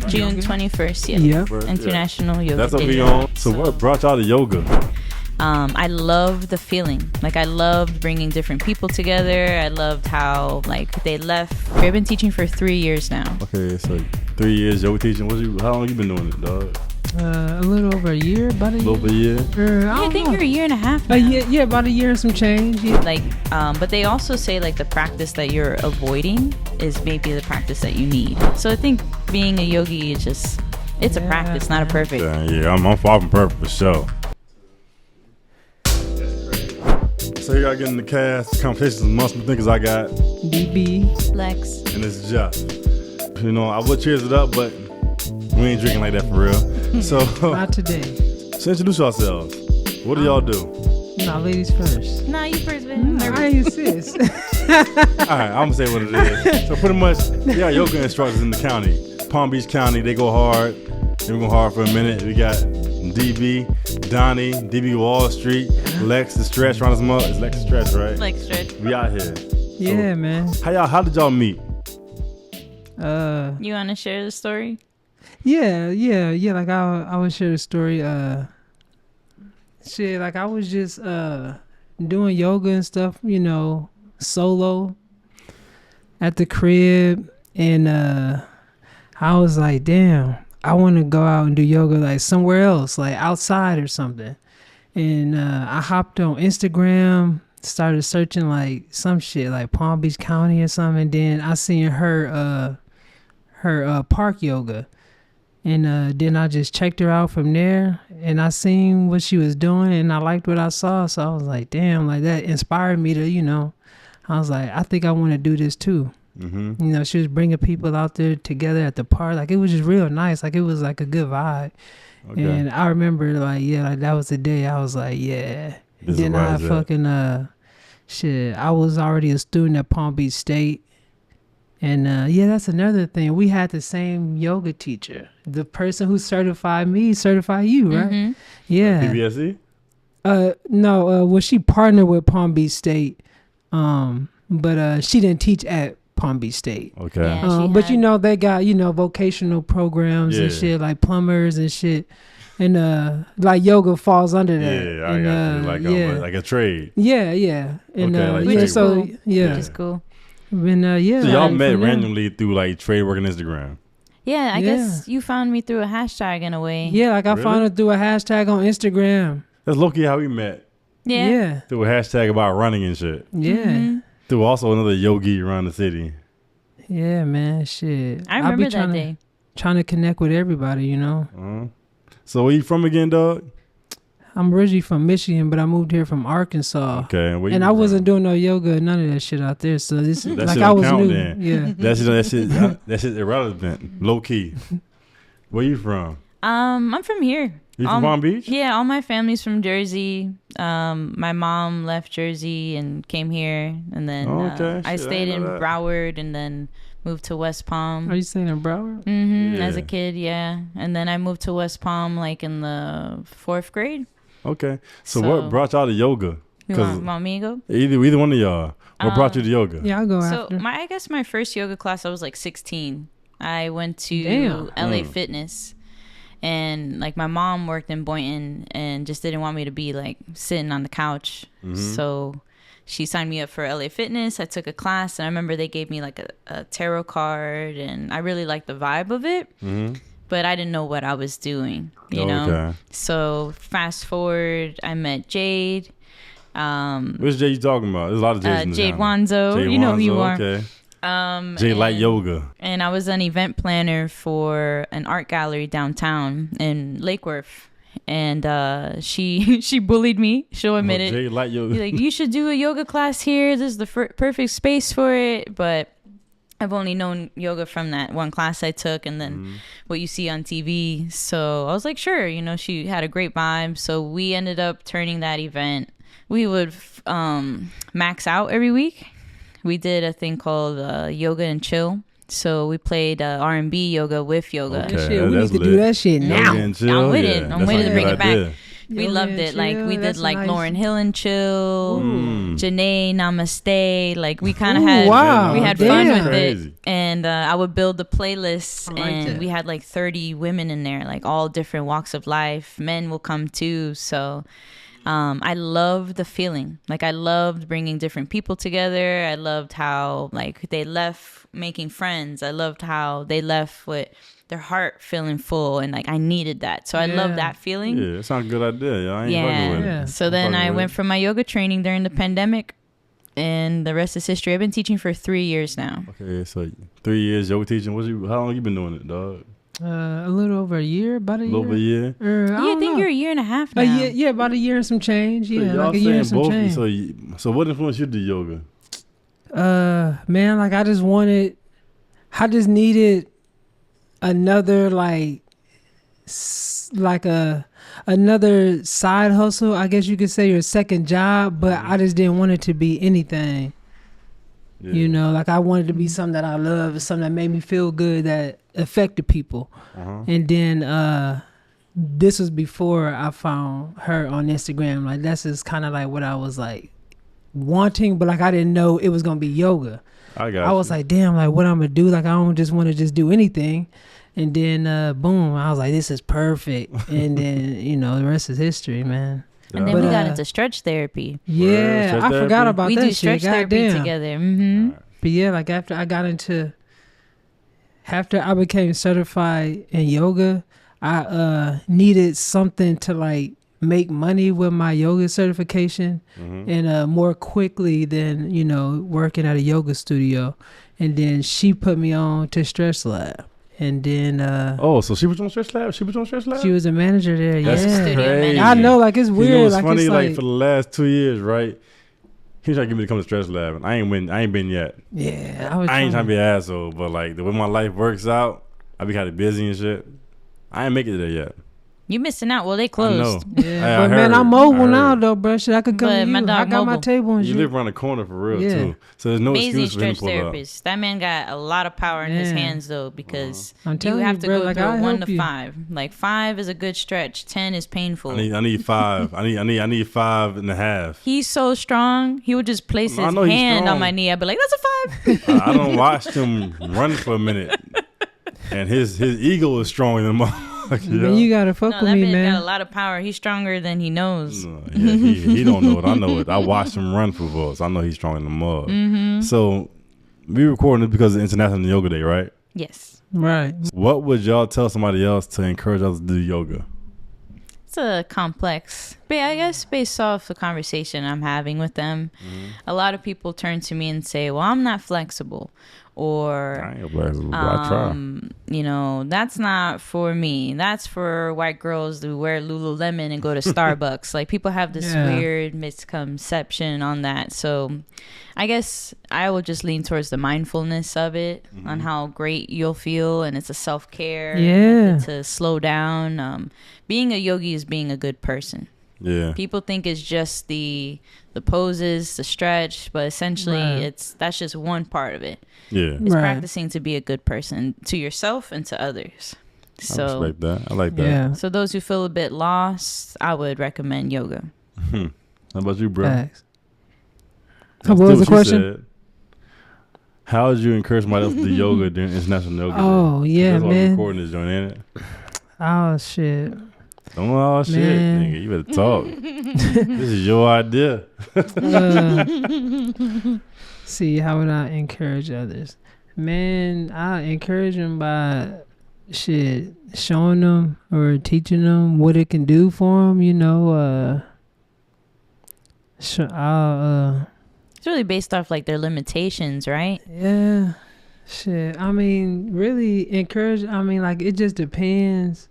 June 21st. Yeah. Yep. International Yoga That's what Day. we on. So what brought y'all to yoga? I loved the feeling. Like, I loved bringing different people together. I loved how, like, they left. I've been teaching for 3 years now. Okay, so 3 years yoga teaching. How long you been doing it, dog? A little over a year, about a year. Over a year? I think you're a year and a half now. Yeah, about a year and some change. Yeah. Like, but they also say, like, the practice that you're avoiding is maybe the practice that you need. So I think being a yogi is just, it's a practice, not a perfect. Yeah, I'm far from perfect for sure. So you gotta get in the cast conversations amongst the thinkers I got. DB. Lex. And it's Jeff. You know, I would cheers it up, but we ain't drinking like that for real. So Not today. So introduce yourselves. What do y'all do? Nah, ladies first. Nah, you first, baby. I insist. Alright, I'm gonna say what it is. So pretty much, we got yoga instructors in the county. Palm Beach County, they go hard. They been going hard for a minute. We got DB, Donnie, DB Wall Street, Lex the Stretch, around his mother. It's Lex the Stretch, right? Lex Stretch. We out here. Yeah, man. How did y'all meet? You wanna share the story? Yeah. Like I would share the story. Shit, like I was just doing yoga and stuff, you know, solo at the crib, and I was like, damn, I want to go out and do yoga like somewhere else, like outside or something. And I hopped on Instagram, started searching like some shit like Palm Beach County or something, and then I seen her park yoga. And then I just checked her out from there, and I seen what she was doing, and I liked what I saw. So I was like, damn, like that inspired me to, you know, I was like, I think I want to do this too. Mm-hmm. You know, she was bringing people out there together at the park. Like, it was just real nice. Like, it was like a good vibe. Okay. And I remember, like, yeah, like that was the day I was like, yeah. Then I fucking, shit, I was already a student at Palm Beach State. And yeah, that's another thing. We had the same yoga teacher. The person who certified me certified you, right? Mm-hmm. Yeah. PBSE? No, well, she partnered with Palm Beach State, but she didn't teach at Palm Beach State. Okay. Yeah, but you know, they got, you know, vocational programs and shit, like plumbers and shit. And like yoga falls under that. Yeah, I got you. Like a trade. Yeah. And like yeah, so cool. yeah. Which is cool. And yeah. So y'all met randomly through like trade work on Instagram. Yeah, I guess you found me through a hashtag in a way. Yeah, like I found it through a hashtag on Instagram. That's low-key how we met. Yeah. Through a hashtag about running and shit. Yeah. Mm-hmm. Through also another yogi around the city. Yeah, man, shit. I remember that day. Trying to connect with everybody, you know. So where you from again, dog? I'm originally from Michigan, but I moved here from Arkansas. Okay, and I wasn't doing no yoga, none of that shit out there. So this that like shit I was count, new. Then. Yeah, that shit irrelevant, low key. Where you from? I'm from here. You from Palm Beach? Yeah, all my family's from Jersey. My mom left Jersey and came here, and then I stayed in Broward, and then moved to West Palm. Are you staying in Broward? Mm-hmm. As a kid, yeah. And then I moved to West Palm like in the 4th grade. Okay. So what brought y'all to yoga? You want me to go? Either one of y'all. What brought you to yoga? Yeah, I'll go after. So I guess my first yoga class, I was like 16. I went to LA Fitness. And like my mom worked in Boynton and just didn't want me to be like sitting on the couch. Mm-hmm. So she signed me up for LA Fitness. I took a class, and I remember they gave me like a tarot card, and I really liked the vibe of it. Mm-hmm. But I didn't know what I was doing, you know? So fast forward, I met Jade. Which Jade you talking about? There's a lot of Jades in Jade Wanzo. You know who you are. Okay. Jade Light Yoga. And I was an event planner for an art gallery downtown in Lake Worth. And she bullied me. She'll admit it. Jade Light Yoga. Like, you should do a yoga class here. This is the perfect space for it. But I've only known yoga from that one class I took, and then what you see on TV. So I was like, sure. You know, she had a great vibe. So we ended up turning that event. We would max out every week. We did a thing called yoga and chill. So we played R&B yoga with yoga. Okay, shit, we need to do that shit now. I'm with it. I'm waiting to bring it back. We loved it. Like we did like nice. Lauryn Hill and Chill, Janae Namaste. Like we kind of had we had fun with it, and I would build the playlist, and we had like 30 women in there, like all different walks of life. Men will come too, so. I loved the feeling. Like I loved bringing different people together. I loved how like they left making friends. I loved how they left with their heart feeling full, and like I needed that. So I love that feeling. Yeah, that sounds a good idea. Yo. I ain't fucking with it. So then I went for my yoga training during the pandemic, and the rest is history. I've been teaching for 3 years now. Okay, so 3 years yoga teaching. How long you been doing it, dog? A little over a year, about a year. A little over a year? I think you're a year and a half now. Yeah, about a year and some change. Yeah, so like a year and some change. So what influenced you to do yoga? Man, like I just needed another another side hustle, I guess you could say, or second job, but I just didn't want it to be anything. Yeah. You know, like I wanted to be something that I love, something that made me feel good, that affected people. And then this was before I found her on Instagram. Like that's just kind of like what I was like wanting, but like I didn't know it was gonna be yoga. I was like, damn, like what I'm gonna do? Like I don't just want to just do anything. And then boom, I was like, this is perfect. And then the rest is history, man. And then we got into stretch therapy. Yeah, I forgot about that shit. We do stretch therapy together. Mm-hmm. But yeah, like after I became certified in yoga, I needed something to like make money with my yoga certification and more quickly than working at a yoga studio. And then she put me on to Stretch Lab. And then so she was on Stretch Lab? She was a manager there. That's crazy. I know, like it's weird. It's funny, like for the last 2 years, right? He was trying to get me to come to Stretch Lab, and I ain't been yet. Yeah, I ain't trying to be an asshole, but like the way my life works out, I be kind of busy and shit. I ain't make it there yet. You missing out. Well, they closed. Yeah. But man, I'm mobile now though, bro. Shit, I could come to you. I got my table and shit. You live around the corner for real too. So there's no excuse for him to pull therapist. That man got a lot of power in his hands though, because you have to go through 1 to 5. Like 5 is a good stretch. 10 is painful. I need 5. I need 5.5. He's so strong. He would just place his hand on my knee. I'd be like, that's a 5. I don't watch him run for a minute, and his ego is stronger than mine. Man, you gotta fuck with me, man. That man got a lot of power. He's stronger than he knows. He don't know it. I know it. I watched him run for us. I know he's stronger than mud. So we recording it because of International Yoga Day, right? Yes. Right. What would y'all tell somebody else to encourage others to do yoga? It's a complex, but I guess based off the conversation I'm having with them, a lot of people turn to me and say, well, I'm not flexible. Or, that's not for me. That's for white girls who wear Lululemon and go to Starbucks. Like people have this weird misconception on that. So I guess I will just lean towards the mindfulness of it, on how great you'll feel. And it's a self-care to slow down. Being a yogi is being a good person. Yeah. People think it's just the poses, the stretch, but essentially that's just one part of it. Yeah. It's practicing to be a good person to yourself and to others. So I respect that. I like that. Yeah. So those who feel a bit lost, I would recommend yoga. How about you, bro? Thanks. What was the question? Said. How would you encourage somebody else to do yoga during International Yoga Day? Oh, yeah, that's man. That's why we're recording this joint, ain't it? Oh, shit. Oh, shit, nigga. You better talk. This is your idea. See, how would I encourage others? Man, I encourage them by showing them or teaching them what it can do for them. It's really based off like their limitations, right? Yeah. Shit. I mean, really encourage. I mean, like it just depends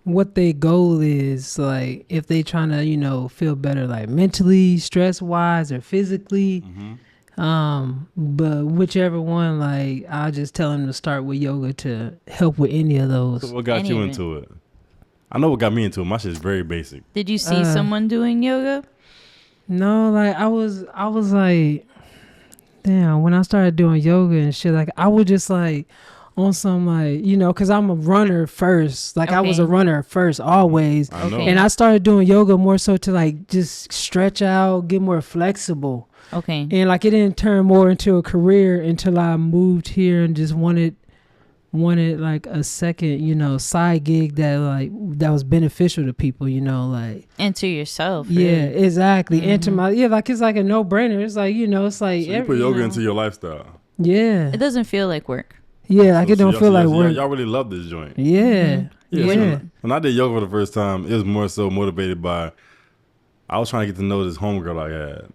what their goal is. Like if they trying to, feel better, like mentally, stress wise, or physically. But whichever one, like I'll just tell them to start with yoga to help with any of those. So what got you into it? I know what got me into it. My shit's very basic. Did you see someone doing yoga? No, like I was like, damn, when I started doing yoga and shit, like I would just like on some like, you know, because I'm a runner first. Like I was a runner first always. I know. And I started doing yoga more so to like just stretch out, get more flexible. Okay. And like it didn't turn more into a career until I moved here and just wanted like a second, you know, side gig that was beneficial to people, you know, like, and to yourself. Yeah, really. exactly. And to my, like it's like a no-brainer. It's like, you know, it's like So you put yoga into your lifestyle. Yeah. It doesn't feel like work. Yeah, like it don't feel like work. Y'all really love this joint. Yeah. So when I did yoga for the first time, it was more so motivated by, I was trying to get to know this homegirl I had.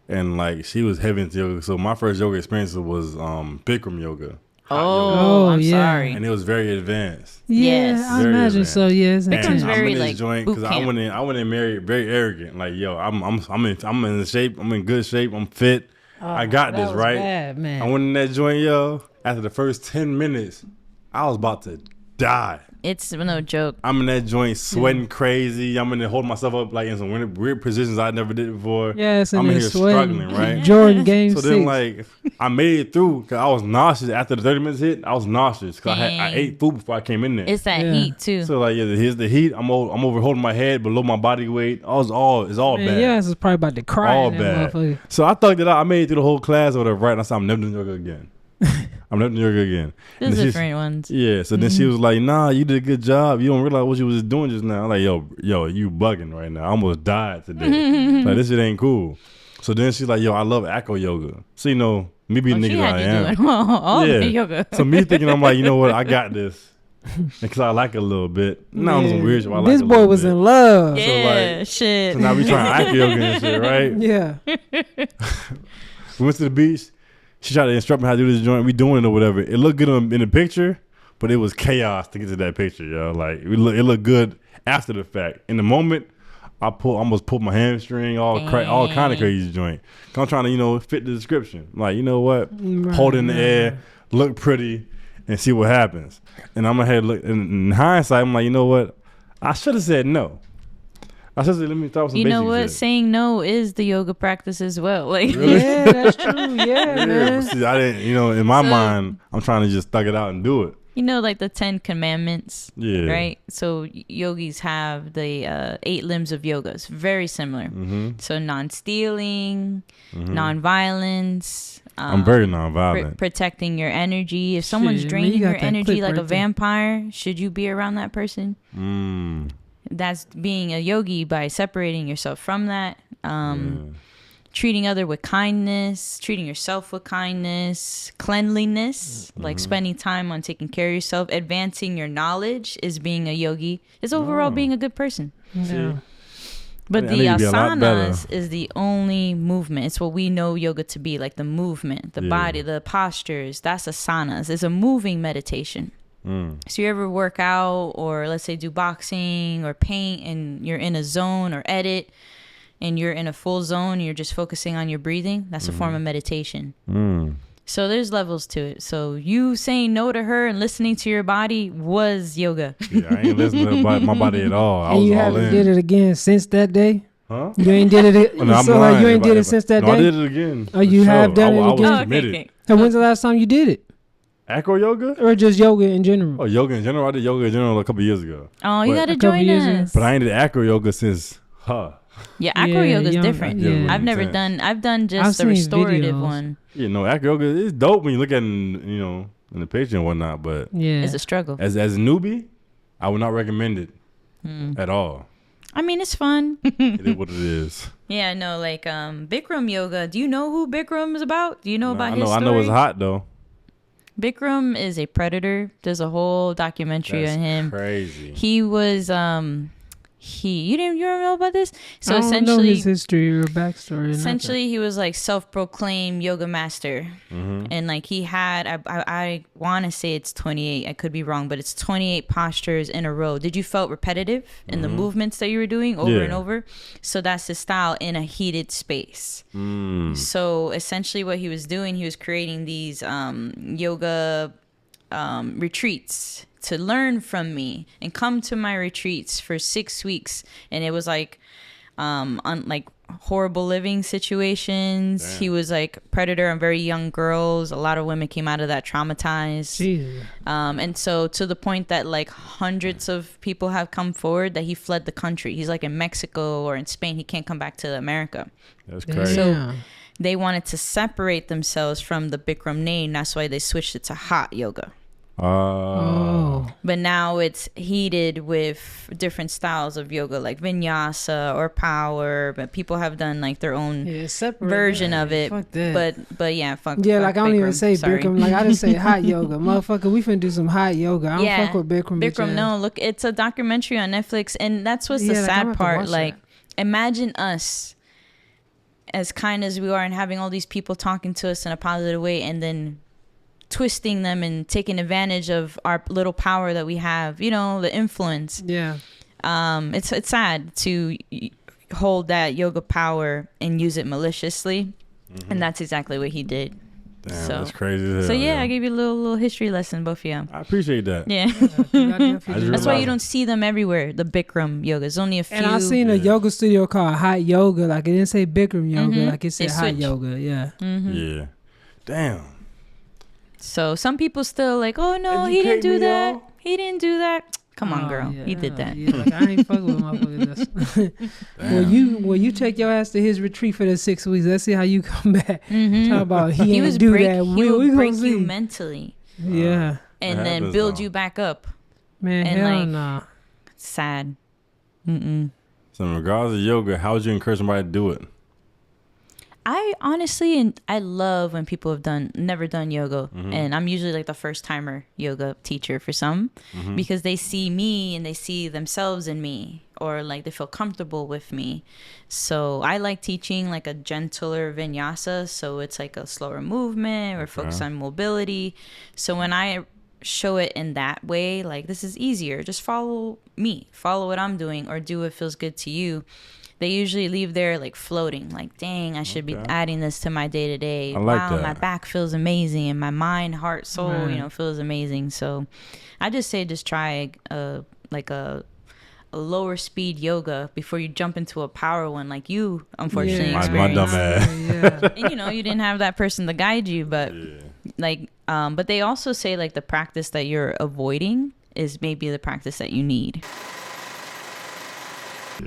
And like she was heavy into yoga. So my first yoga experience was Bikram yoga. I'm sorry. And it was very advanced. Yeah, I imagine advanced. so. Yes, Bikram's very I'm in like this joint boot I camp. went in very arrogant. Like, yo, I'm in shape. I'm in good shape. I'm fit. I got this, right? Bad, man. I went in that joint, yo. After the first 10 minutes, I was about to die. It's no joke. I'm in that joint sweating crazy. I'm in there holding myself up like in some weird positions I never did before. Yes, I'm in here sweating. struggling, right? Jordan game So 6. then, like, I made it through because I was nauseous. After the 30 minutes hit, I was nauseous because I ate food before I came in there. It's that heat too. So like, here's the heat. I'm over holding my head below my body weight. It's all bad. Yeah, it's probably about to cry. All bad. So I thugged it out. I made it through the whole class or whatever, right? And I said, I'm never doing yoga again. I'm never doing yoga again. There's different ones. Yeah. So then she was like, nah, you did a good job. You don't realize what you was doing just now. I'm like, yo, you bugging right now. I almost died today. Like, this shit ain't cool. So then she's like, yo, I love acro yoga. So, you know, me being the nigga I am. Doing all the yoga. So me thinking, I'm like, you know what? I got this. Because I like it a little bit. Not on some weird shit. This boy was in love. Yeah, shit. So now we trying acro yoga and shit, right? Yeah. We went to the beach. She tried to instruct me how to do this joint. We doing it or whatever. It looked good in the picture, but it was chaos to get to that picture, yo. Like, it looked good after the fact. In the moment, I almost pulled my hamstring, all kind of crazy joint. I'm trying to, you know, fit the description. Like, you know what? Hold it in the air, look pretty, and see what happens. And I'm ahead look. In hindsight, I'm like, you know what? I should have said no. I said, let me start with some You know basic what? shit. Saying no is the yoga practice as well. Like, Really? Yeah, that's true. Yeah, man. See, I didn't, you know, in my mind, I'm trying to just thug it out and do it. you know, like the 10 commandments. Yeah. Right? So yogis have the 8 limbs of yoga. It's very similar. Mm-hmm. So non-stealing, non-violence. I'm very non-violent. Protecting your energy. If someone's Shit, draining man, your energy like a vampire, should you be around that person? That's being a yogi by separating yourself from that. Treating other with kindness, treating yourself with kindness, cleanliness, like spending time on taking care of yourself, advancing your knowledge is being a yogi. It's overall being a good person. Yeah. But I the need to be a lot asanas is the only movement. It's what we know yoga to be, like the movement, the body, the postures. That's asanas. It's a moving meditation. So you ever work out or let's say do boxing or paint and you're in a zone or edit and you're in a full zone and you're just focusing on your breathing, that's a form of meditation. So there's levels to it. So you saying no to her and listening to your body was yoga. Yeah, I ain't listening to my body at all. I And was you all haven't in. did it again since that day? Huh? You ain't did it. Well, no, I'm so lying. like you ain't did it since that No, I day? did it again. Oh, you for have sure. done it I was again? Oh, committed. okay. And when's the last time you did it? Acro yoga? Or just yoga in general? Oh, yoga in general? I did yoga in general a couple years ago. Oh, you But- gotta A couple join years ago. us. But I ain't did acro yoga since, Yeah, acro yoga is young- different. yeah. I've never Intense. done. I've done I've just the seen restorative videos. one. You know, acro yoga is dope when you look at it, you know, in the picture and whatnot. But Yeah. It's a struggle. as a newbie, I would not recommend it at all. I mean, it's fun. It is what it is. Yeah, no, like Bikram yoga. Do you know who Bikram is about? Do you know about I his know. story? I know it's hot though. Bikram is a predator. There's a whole documentary That's on him. crazy. He was you don't know about this? So I don't know essentially his history or backstory. essentially he was like self-proclaimed yoga master, and like he had I want to say it's 28, I could be wrong, but it's 28 postures in a row. Did you felt repetitive in the movements that you were doing over and over? So that's his style in a heated space. So essentially what he was doing, he was creating these yoga retreats to learn from me and come to my retreats for 6 weeks. And it was like like horrible living situations. Damn. He was like predator on very young girls. A lot of women came out of that traumatized. Jesus. And so to the point that like hundreds of people have come forward that he fled the country. He's like in Mexico or in Spain. He can't come back to America. That's crazy. So they wanted to separate themselves from the Bikram name. That's why they switched it to hot yoga. But now it's heated with different styles of yoga, like vinyasa or power. But people have done like their own version of it. Fuck that. But yeah, fuck. Yeah, fuck like I don't even Bikram. say Sorry. Bikram. Like I just say hot yoga, motherfucker. We finna do some hot yoga. I don't fuck with Bikram. Bikram, no. Look, it's a documentary on Netflix, and that's what's the like, I'm sad gonna have to part. watch Like, that. imagine us, as kind as we are, and having all these people talking to us in a positive way, and then twisting them and taking advantage of our little power that we have, you know, the influence. Yeah. It's sad to hold that yoga power and use it maliciously, and that's exactly what he did. Damn, So that's crazy as hell. So yeah, I gave you a little history lesson, both of you. I appreciate that. Yeah. That's why you don't see them everywhere. The Bikram yoga. There's only a few. And I seen a yoga studio called Hot Yoga. Like it didn't say Bikram yoga. Like it said They Hot switch. Yoga. Yeah. Yeah. Damn. So some people still like, oh no, he didn't do that. He didn't do that. Come on, girl. He did that. Yeah, like, I ain't fucking with motherfuckers. Well, you take your ass to his retreat for the 6 weeks. Let's see how you come back. Talk about he ain't do that. He we will break gonna you see. mentally. Yeah. And then build you back up. Man, and hell like, nah. Sad. So in regards to yoga, how would you encourage somebody to do it? I honestly, and I love when people have never done yoga, and I'm usually like the first timer yoga teacher for some, because they see me and they see themselves in me, or like they feel comfortable with me. So I like teaching like a gentler vinyasa, so it's like a slower movement or focus on mobility. So when I show it in that way, like this is easier, just follow me, follow what I'm doing, or do what feels good to you. They usually leave there like floating, like, dang, I should be adding this to my day to day. Wow, that. my back feels amazing, and my mind, heart, soul, feels amazing. So I just say just try a lower speed yoga before you jump into a power one like you unfortunately my dumb ass. And you didn't have that person to guide you, but but they also say like the practice that you're avoiding is maybe the practice that you need.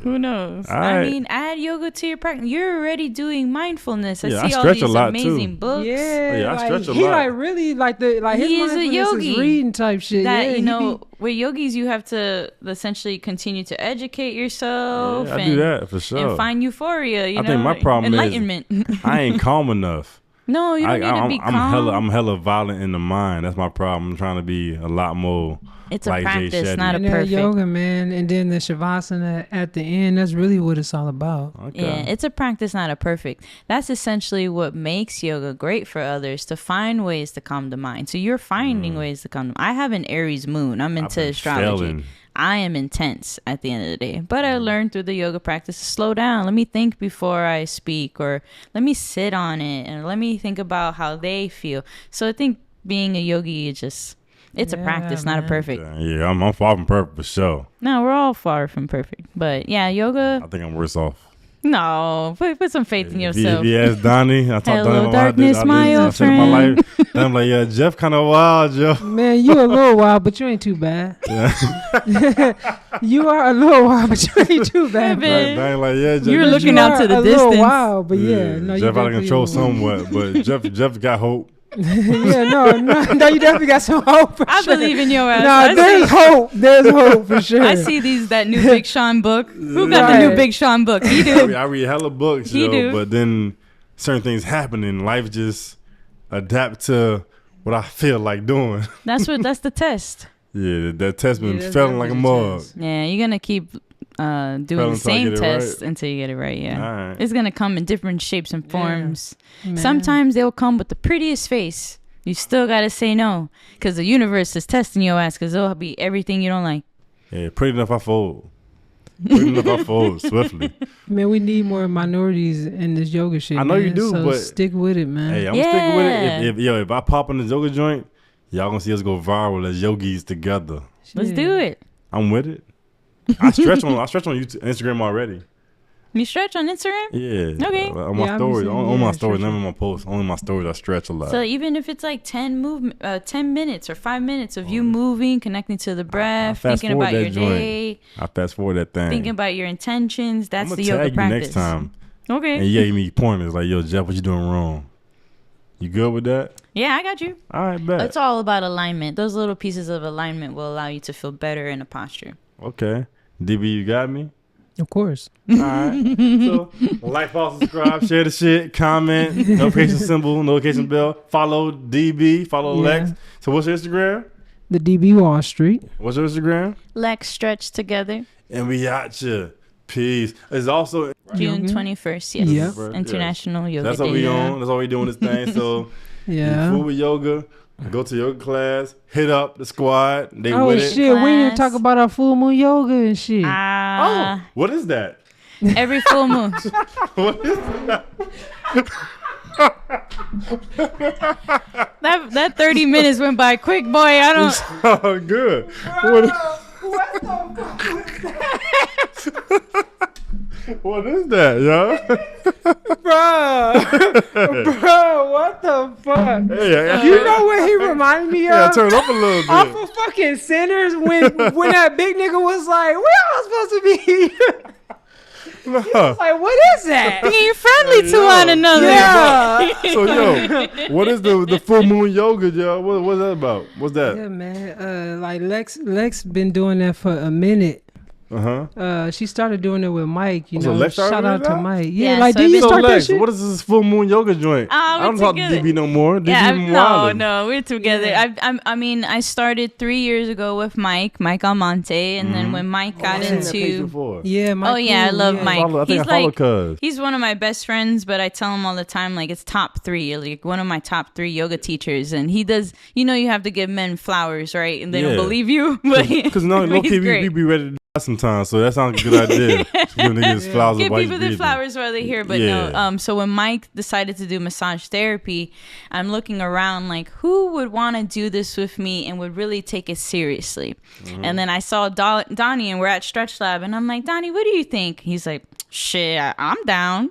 Who knows? I mean, add yoga to your practice. You're already doing mindfulness. I see all these amazing books. Yeah, I stretch a lot. He like really like his is a yogi. is reading type shit. That with yogis you have to essentially continue to educate yourself. I do that for sure. And find euphoria. I think my problem enlightenment. is I ain't calm enough. No, you don't need to be calm. I'm hella violent in the mind. That's my problem. I'm trying to be a lot more. It's a like practice, not a and perfect. yoga, man, and then the shavasana at the end. That's really what it's all about. Okay. Yeah, it's a practice, not a perfect. That's essentially what makes yoga great for others, to find ways to calm the mind. So you're finding ways to calm. I have an Aries moon. I'm into astrology. Failing. I am intense at the end of the day, but I learned through the yoga practice to slow down. Let me think before I speak, or let me sit on it, and let me think about how they feel. So I think being a yogi is just, it's a practice, not a perfect. Yeah, I'm far from perfect for sure. No, we're all far from perfect, but yeah, yoga. I think I'm worse off. No, put some faith in yourself. If you ask Donnie, I talked to him Hello, about darkness, this. my old I changed my friend. life. And I'm like, yeah, Jeff kind of wild, Jeff. Man, you a little wild, but you ain't too bad. You are a little wild, but you ain't too bad. Donnie like, yeah, Jeff. You're looking out to the a distance. little wild, but no, Jeff out of control somewhat. somewhat, but Jeff got hope. Yeah, no, you definitely got some hope. For I sure. believe in your ass. No, there's hope. There's hope for sure. I see that new Big Sean book. Who got the new Big Sean book? He do. I read hella books, but then certain things happen in life, just adapt to what I feel like doing. That's the test. Yeah, that test been failing like a mug. Yeah, you're gonna keep doing the same test until you get it right. Yeah, all right. It's gonna come in different shapes and forms. Man. Sometimes they'll come with the prettiest face. You still gotta say no, because the universe is testing your ass, because it'll be everything you don't like. Yeah, pretty enough I fold. Pretty enough I fold swiftly. Man, we need more minorities in this yoga shit. I know you do, so but stick with it, man. Hey, I'm sticking with it. If I pop on the yoga joint, y'all gonna see us go viral as yogis together. Let's do it. I'm with it. I stretch on YouTube, Instagram already. You stretch on Instagram? Yeah. Okay. On my Yeah, I be stories. seeing- On my yeah, stories. stretching. Never my posts. Only my stories. I stretch a lot. So even if it's like 10 minutes or 5 minutes of you moving, connecting to the breath, fast thinking forward about your that joint. day, I fast forward that thing. thinking about your intentions, I'm that's gonna the yoga tag you practice. next time. Okay. And you gave me pointers like, yo, Jeff, what you doing wrong? You good with that? Yeah, I got you. All right, bet. It's all about alignment. Those little pieces of alignment will allow you to feel better in a posture. Okay. DB, you got me? Of course. All right. So, like, follow, subscribe, share the shit, comment, notification symbol, notification bell. Follow DB, follow Yeah. Lex. So, what's your Instagram? The DB Wall Street. What's your Instagram? Lex stretch together. And we out you. Peace. It's also June Yoga. 21st, yes. Yep. International Yoga That's Day. what we Yeah. on. That's what we doing this thing. So, Yeah. food with yoga. Go to yoga class. Hit up the squad. They Oh with it. shit, we didn't Class. talk about our full moon yoga and shit. Ah, What is that? every full moon. What is that? That 30 minutes went by quick, boy. I don't. Oh, good. What, what is that, yo? Bro, what the fuck? Hey, You know what he reminded me yeah, of? turn up a little Off bit. of fucking Sinners when that big nigga was like, we all supposed to be No. like, what is that? Being friendly to Yeah. one another. Yeah. So, yo, what is the full moon yoga, yo? What's that about? What's that? Yeah, man. Like Lex been doing that for a minute. Uh-huh. She started doing it with Mike. You Oh, so know, Lex started shout out with to that? Mike. Yeah, Yeah, like so did you So, start that Lex, shit? what is this full moon yoga joint? I we're don't talk to together. DB no more. DB Yeah, been no, wildin'. no, we're together. Yeah. I mean, I started 3 years ago with Mike Almonte, and then when Mike got I've seen that page into, before. Yeah, Mike. oh yeah, I cool, love yeah. Mike. I think He's I follow like, Cuz. he's one of my best friends, but I tell him all the time, like it's top 3, like one of my top 3 yoga teachers, and he does. You know, you have to give men flowers, right? And they don't Yeah. believe you, but Because no he's kid, great. we be ready to die sometimes, so that sounds like a good idea. Give niggas flowers Give while people you their breathing. flowers while they're here, but Yeah. no. So when Mike decided to do massage therapy, I'm looking around like, who would want to do this with me and would really take it seriously? Mm-hmm. And then I saw Donnie, and we're at Stretch Lab, and I'm like, Donnie, what do you think? He's like, shit, I'm down.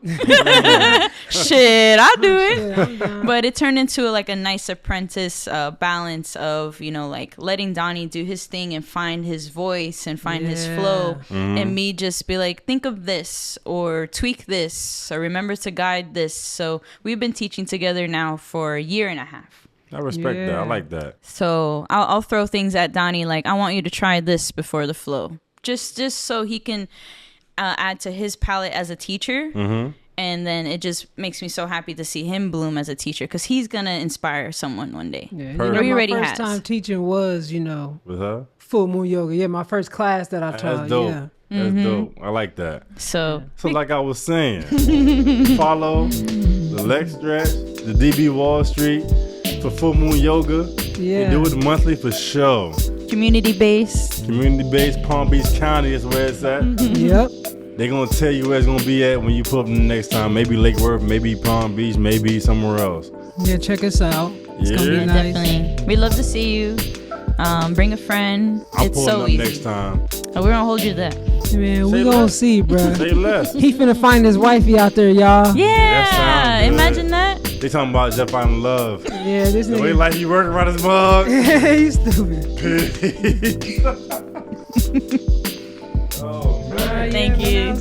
Shit, I'll do it. But it turned into like a nice apprentice balance of, you know, like letting Donnie do his thing and find his voice and find his flow, and me just be like, think of this or tweak this or remember to guide this. So we've been teaching together now for a year and a half. I respect that. I Yeah. like that. So I'll throw things at Donnie like, I want you to try this before the flow, just so he can add to his palette as a teacher. Mm-hmm. And then it just makes me so happy to see him bloom as a teacher, because he's gonna inspire someone one day. Yeah, Perfect. Or he my already first has. time teaching was, you know, With her? full moon yoga. Yeah, my first class that I taught. That's dope. Yeah. That's dope. I like that. So So like I was saying, follow the Lex Stretch, the DB Wall Street for full moon yoga. Yeah. They do it monthly for sure. community based. Community based Palm Beach County is where it's at. Yep. They're gonna tell you where it's gonna be at when you pull up the next time. Maybe Lake Worth, maybe Palm Beach, maybe somewhere else. Yeah, check us out. It's gonna Yeah. be nice. Definitely, we love to see you. Bring a friend. I'm It's pulling so up easy. next time. We're gonna hold you there. Man, we Say gonna less. see, bro. Say less. He finna find his wifey out there, y'all. Yeah, sounds good. imagine that. They talking about Jeff finding love. Yeah, this The way nigga. like he working around his mug. He's stupid. Peace. Oh man. Thank you.